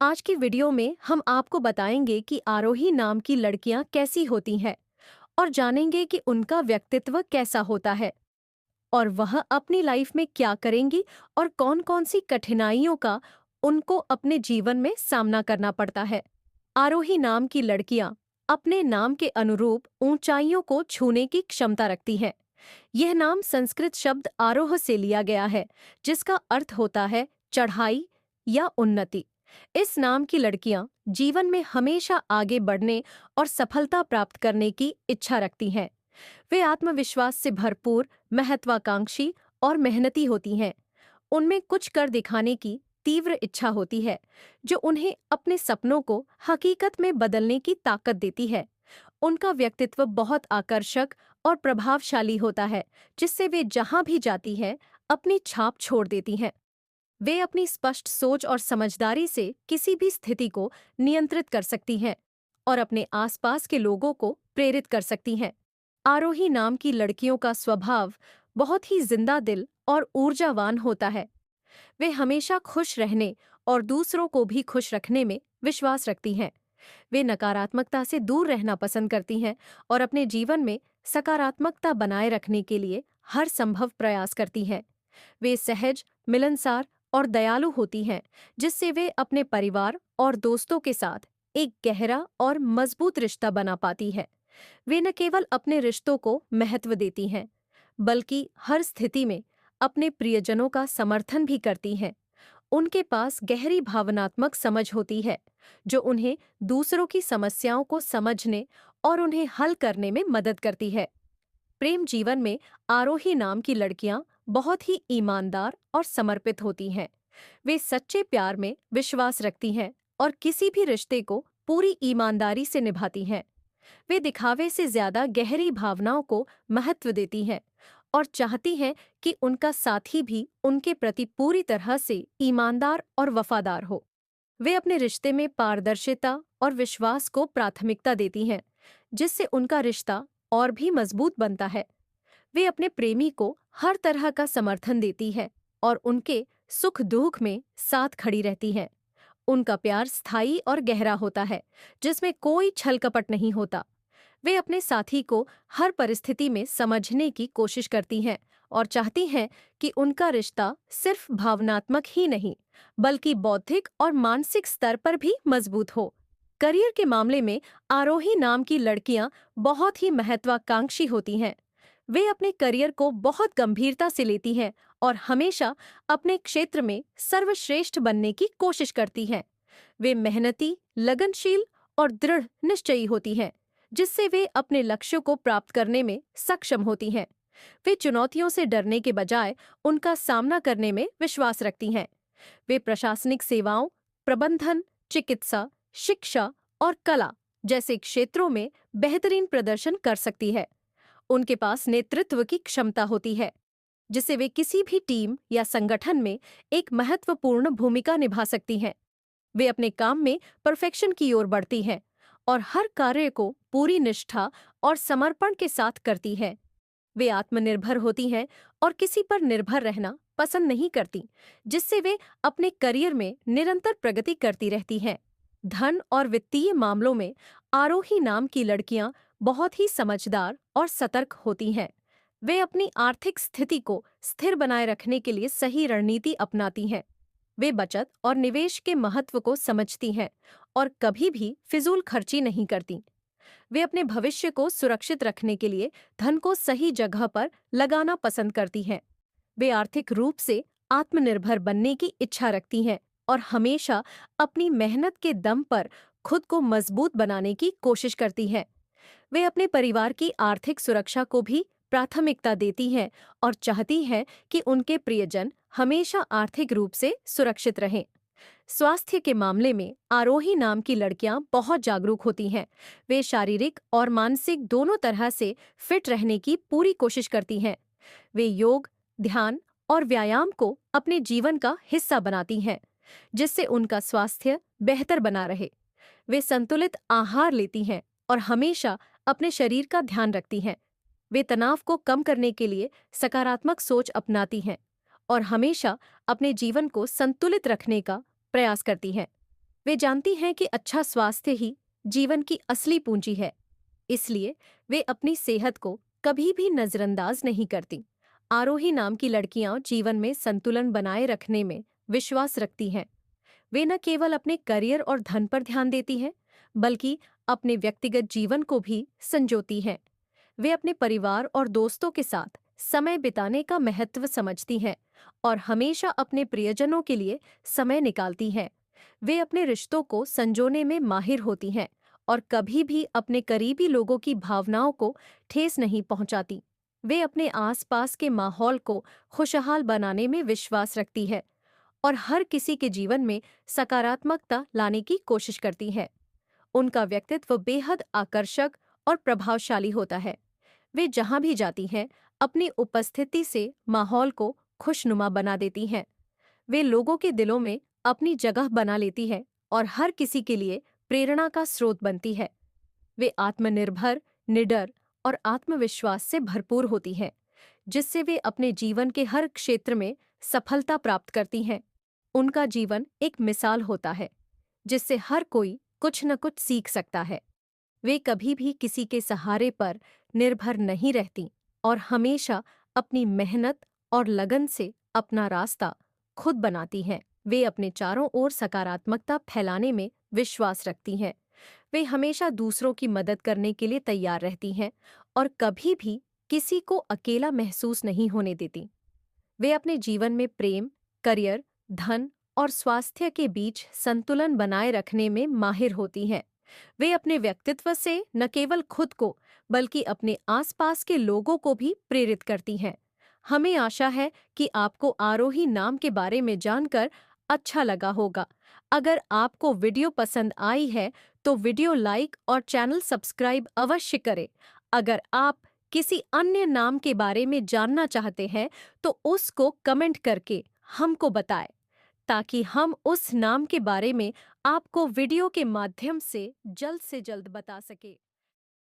आज की वीडियो में हम आपको बताएंगे कि आरोही नाम की लड़कियां कैसी होती हैं और जानेंगे कि उनका व्यक्तित्व कैसा होता है और वह अपनी लाइफ में क्या करेंगी और कौन-कौन सी कठिनाइयों का उनको अपने जीवन में सामना करना पड़ता है। आरोही नाम की लड़कियां अपने नाम के अनुरूप ऊंचाइयों को छूने की क्षमता रखती हैं। यह नाम संस्कृत शब्द आरोह से लिया गया है, जिसका अर्थ होता है चढ़ाई या उन्नति। इस नाम की लड़कियां जीवन में हमेशा आगे बढ़ने और सफलता प्राप्त करने की इच्छा रखती हैं। वे आत्मविश्वास से भरपूर, महत्वाकांक्षी और मेहनती होती हैं। उनमें कुछ कर दिखाने की तीव्र इच्छा होती है, जो उन्हें अपने सपनों को हकीकत में बदलने की ताकत देती है। उनका व्यक्तित्व बहुत आकर्षक और प्रभावशाली होता है, जिससे वे जहां भी जाती हैं, अपनी छाप छोड़ देती हैं। वे अपनी स्पष्ट सोच और समझदारी से किसी भी स्थिति को नियंत्रित कर सकती हैं और अपने आसपास के लोगों को प्रेरित कर सकती हैं। आरोही नाम की लड़कियों का स्वभाव बहुत ही जिंदा दिल और ऊर्जावान होता है। वे हमेशा खुश रहने और दूसरों को भी खुश रखने में विश्वास रखती हैं। वे नकारात्मकता से दूर रहना पसंद करती हैं और अपने जीवन में सकारात्मकता बनाए रखने के लिए हर संभव प्रयास करती हैं। वे सहज, मिलनसार और दयालु होती हैं, जिससे वे अपने परिवार और दोस्तों के साथ एक गहरा और मजबूत रिश्ता बना पाती है। वे न केवल अपने रिश्तों को महत्व देती हैं, बल्कि हर स्थिति में अपने प्रियजनों का समर्थन भी करती हैं। उनके पास गहरी भावनात्मक समझ होती है, जो उन्हें दूसरों की समस्याओं को समझने और उन्हें हल करने में मदद करती है। प्रेम जीवन में आरोही नाम की लड़कियां बहुत ही ईमानदार और समर्पित होती हैं। वे सच्चे प्यार में विश्वास रखती हैं और किसी भी रिश्ते को पूरी ईमानदारी से निभाती हैं। वे दिखावे से ज्यादा गहरी भावनाओं को महत्व देती हैं और चाहती हैं कि उनका साथी भी उनके प्रति पूरी तरह से ईमानदार और वफादार हो। वे अपने रिश्ते में पारदर्शिता और विश्वास को प्राथमिकता देती हैं, जिससे उनका रिश्ता और भी मजबूत बनता है। वे अपने प्रेमी को हर तरह का समर्थन देती है और उनके सुख दुख में साथ खड़ी रहती हैं। उनका प्यार स्थायी और गहरा होता है, जिसमें कोई छल कपट नहीं होता। वे अपने साथी को हर परिस्थिति में समझने की कोशिश करती हैं और चाहती हैं कि उनका रिश्ता सिर्फ भावनात्मक ही नहीं, बल्कि बौद्धिक और मानसिक स्तर पर भी मजबूत हो। करियर के मामले में आरोही नाम की लड़कियां बहुत ही महत्वाकांक्षी होती हैं। वे अपने करियर को बहुत गंभीरता से लेती हैं और हमेशा अपने क्षेत्र में सर्वश्रेष्ठ बनने की कोशिश करती हैं। वे मेहनती, लगनशील और दृढ़ निश्चयी होती हैं, जिससे वे अपने लक्ष्यों को प्राप्त करने में सक्षम होती हैं। वे चुनौतियों से डरने के बजाय उनका सामना करने में विश्वास रखती हैं। वे प्रशासनिक सेवाओं, प्रबंधन, चिकित्सा, शिक्षा और कला जैसे क्षेत्रों में बेहतरीन प्रदर्शन कर सकती है। उनके पास नेतृत्व की क्षमता होती है, जिससे वे किसी भी टीम या संगठन में एक महत्वपूर्ण भूमिका निभा सकती हैं। वे अपने काम में परफेक्शन की ओर बढ़ती हैं और हर कार्य को पूरी निष्ठा और समर्पण के साथ करती हैं। वे आत्मनिर्भर होती हैं और किसी पर निर्भर रहना पसंद नहीं करती, जिससे वे अपने करियर में निरंतर प्रगति करती रहती हैं। धन और वित्तीय मामलों में आरोही नाम की लड़कियां बहुत ही समझदार और सतर्क होती हैं। वे अपनी आर्थिक स्थिति को स्थिर बनाए रखने के लिए सही रणनीति अपनाती हैं। वे बचत और निवेश के महत्व को समझती हैं और कभी भी फिजूल खर्ची नहीं करती। वे अपने भविष्य को सुरक्षित रखने के लिए धन को सही जगह पर लगाना पसंद करती हैं। वे आर्थिक रूप से आत्मनिर्भर बनने की इच्छा रखती हैं और हमेशा अपनी मेहनत के दम पर खुद को मजबूत बनाने की कोशिश करती हैं। वे अपने परिवार की आर्थिक सुरक्षा को भी प्राथमिकता देती हैं और चाहती हैं कि उनके प्रियजन हमेशा आर्थिक रूप से सुरक्षित रहें। स्वास्थ्य के मामले में आरोही नाम की लड़कियां बहुत जागरूक होती हैं। वे शारीरिक और मानसिक दोनों तरह से फिट रहने की पूरी कोशिश करती हैं। वे योग, ध्यान और व्यायाम को अपने जीवन का हिस्सा बनाती हैं, जिससे उनका स्वास्थ्य बेहतर बना रहे। वे संतुलित आहार लेती हैं और हमेशा अपने शरीर का ध्यान रखती हैं। वे तनाव को कम करने के लिए सकारात्मक सोच अपनाती हैं और हमेशा अपने जीवन को संतुलित रखने का प्रयास करती हैं। वे जानती हैं कि अच्छा स्वास्थ्य ही जीवन की असली पूंजी है, इसलिए वे अपनी सेहत को कभी भी नजरअंदाज नहीं करती। आरोही नाम की लड़कियां जीवन में संतुलन बनाए रखने में विश्वास रखती हैं। वे न केवल अपने करियर और धन पर ध्यान देती हैं, बल्कि अपने व्यक्तिगत जीवन को भी संजोती हैं। वे अपने परिवार और दोस्तों के साथ समय बिताने का महत्व समझती हैं और हमेशा अपने प्रियजनों के लिए समय निकालती हैं। वे अपने रिश्तों को संजोने में माहिर होती हैं और कभी भी अपने करीबी लोगों की भावनाओं को ठेस नहीं पहुंचाती। वे अपने आसपास के माहौल को खुशहाल बनाने में विश्वास रखती है और हर किसी के जीवन में सकारात्मकता लाने की कोशिश करती है। उनका व्यक्तित्व बेहद आकर्षक और प्रभावशाली होता है। वे जहां भी जाती हैं, अपनी उपस्थिति से माहौल को खुशनुमा बना देती हैं। वे लोगों के दिलों में अपनी जगह बना लेती है और हर किसी के लिए प्रेरणा का स्रोत बनती है। वे आत्मनिर्भर, निडर और आत्मविश्वास से भरपूर होती हैं, जिससे वे अपने जीवन के हर क्षेत्र में सफलता प्राप्त करती हैं। उनका जीवन एक मिसाल होता है, जिससे हर कोई कुछ न कुछ सीख सकता है। वे कभी भी किसी के सहारे पर निर्भर नहीं रहती और हमेशा अपनी मेहनत और लगन से अपना रास्ता खुद बनाती हैं। वे अपने चारों ओर सकारात्मकता फैलाने में विश्वास रखती हैं। वे हमेशा दूसरों की मदद करने के लिए तैयार रहती हैं और कभी भी किसी को अकेला महसूस नहीं होने देती। वे अपने जीवन में प्रेम, करियर, धन और स्वास्थ्य के बीच संतुलन बनाए रखने में माहिर होती हैं। वे अपने व्यक्तित्व से न केवल खुद को बल्कि अपने आसपास के लोगों को भी प्रेरित करती हैं। हमें आशा है कि आपको आरोही नाम के बारे में जानकर अच्छा लगा होगा। अगर आपको वीडियो पसंद आई है तो वीडियो लाइक और चैनल सब्सक्राइब अवश्य करें। अगर आप किसी अन्य नाम के बारे में जानना चाहते हैं तो उसको कमेंट करके हमको बताएं, ताकि हम उस नाम के बारे में आपको वीडियो के माध्यम से जल्द बता सके।